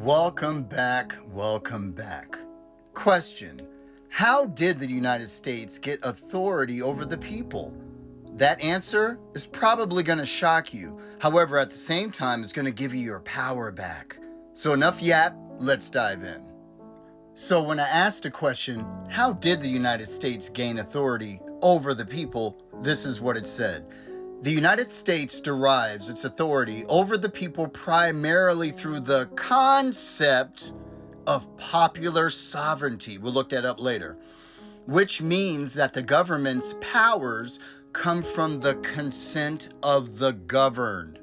Welcome back, welcome back. Question: how did the United States get authority over the people? That answer is probably going to shock you. However, at the same time, it's going to give you your power back. So enough yap, let's dive in. So when I asked the question, how did the United States gain authority over the people? This is what it said. The United States derives its authority over the people primarily through the concept of popular sovereignty. We'll look that up later, which means that the government's powers come from the consent of the governed.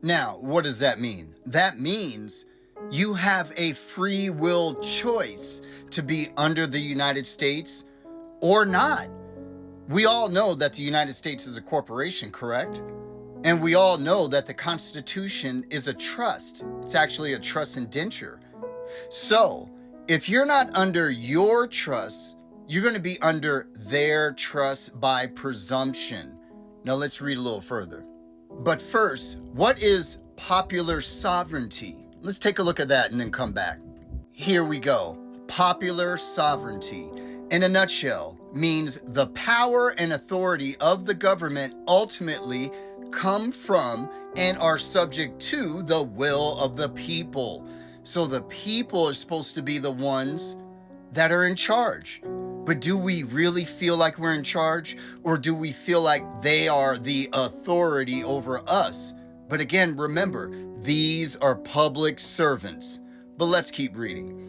Now, what does that mean? That means you have a free will choice to be under the United States or not. We all know that the United States is a corporation, correct? And we all know that the Constitution is a trust. It's actually a trust indenture. So, if you're not under your trust, you're going to be under their trust by presumption. Now let's read a little further. But first, what is popular sovereignty? Let's take a look at that and then come back. Here we go. Popular sovereignty, in a nutshell, means the power and authority of the government ultimately come from and are subject to the will of the people. So the people are supposed to be the ones that are in charge. But do we really feel like we're in charge? Or do we feel like they are the authority over us? But again, remember, these are public servants. But let's keep reading.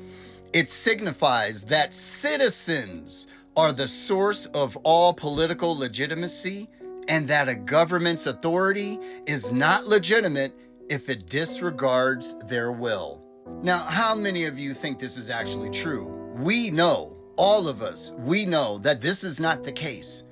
It signifies that citizens are the source of all political legitimacy, and that a government's authority is not legitimate if it disregards their will. Now, how many of you think this is actually true? We know, all of us, we know that this is not the case.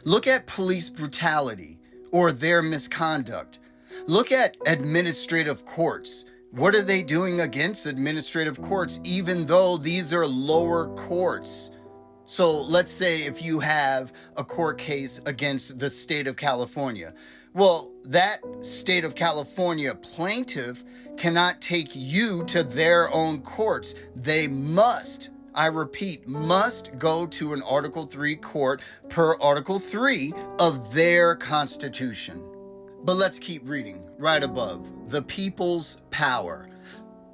Look at police brutality or their misconduct. Look at administrative courts. What are they doing against administrative courts, even though these are lower courts? So let's say if you have a court case against the state of California. Well, that state of California plaintiff cannot take you to their own courts. They must, I repeat, must go to an Article 3 court per Article 3 of their Constitution. But let's keep reading right above. The people's power.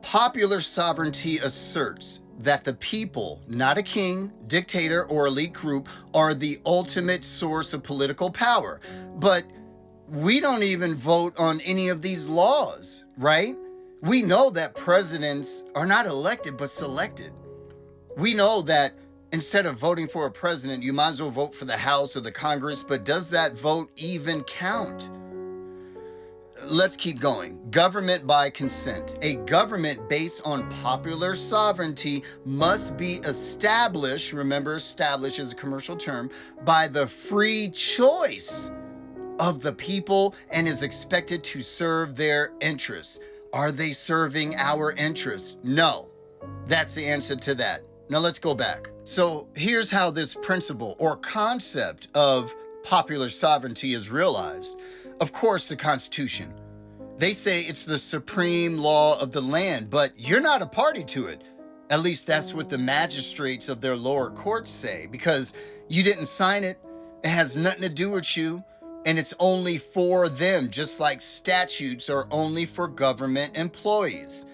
Popular sovereignty asserts that the people, not a king, dictator, or elite group, are the ultimate source of political power. But we don't even vote on any of these laws, right? We know that presidents are not elected, but selected. We know that instead of voting for a president, you might as well vote for the House or the Congress, but does that vote even count? Let's keep going. Government by consent. A government based on popular sovereignty must be established, remember, establish is a commercial term, by the free choice of the people and is expected to serve their interests. Are they serving our interests? No. That's the answer to that. Now let's go back. So here's how this principle or concept of popular sovereignty is realized. Of course, the Constitution. They say it's the supreme law of the land, but you're not a party to it. At least that's what the magistrates of their lower courts say, because you didn't sign it. It has nothing to do with you, and it's only for them, just like statutes are only for government employees.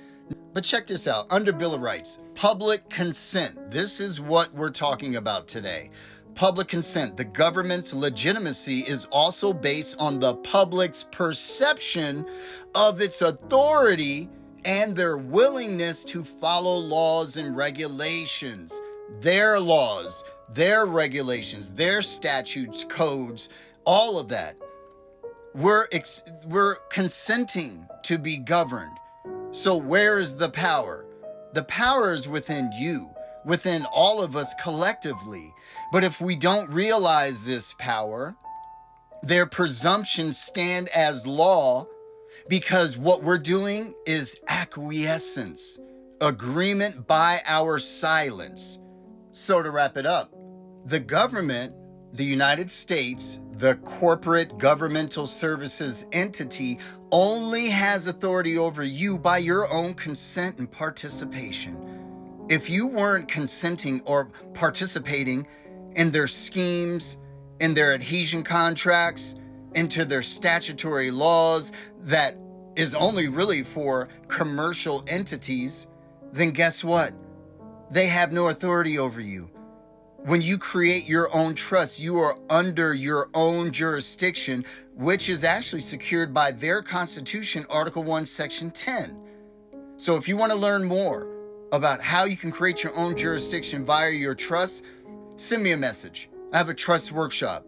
But check this out. Under Bill of Rights, public consent. This is what we're talking about today. Public consent. The government's legitimacy is also based on the public's perception of its authority and their willingness to follow laws and regulations. Their laws, their regulations, their statutes, codes, all of that. We're consenting to be governed. So where is the power? The power is within you, within all of us collectively. But if we don't realize this power, their presumptions stand as law because what we're doing is acquiescence, agreement by our silence. So to wrap it up, the government the United States, the corporate governmental services entity, only has authority over you by your own consent and participation. If you weren't consenting or participating in their schemes, in their adhesion contracts, into their statutory laws that is only really for commercial entities, then guess what? They have no authority over you. When you create your own trust, you are under your own jurisdiction, which is actually secured by their Constitution, Article 1, Section 10. So if you want to learn more about how you can create your own jurisdiction via your trust, send me a message. I have a trust workshop.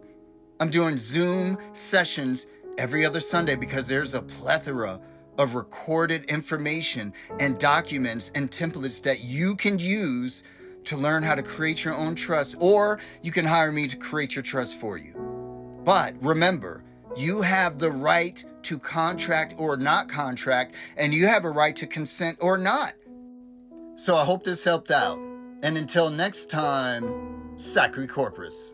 I'm doing Zoom sessions every other Sunday because there's a plethora of recorded information and documents and templates that you can use to learn how to create your own trust, or you can hire me to create your trust for you. But remember, you have the right to contract or not contract, and you have a right to consent or not. So I hope this helped out. And until next time, Sacre Corporis.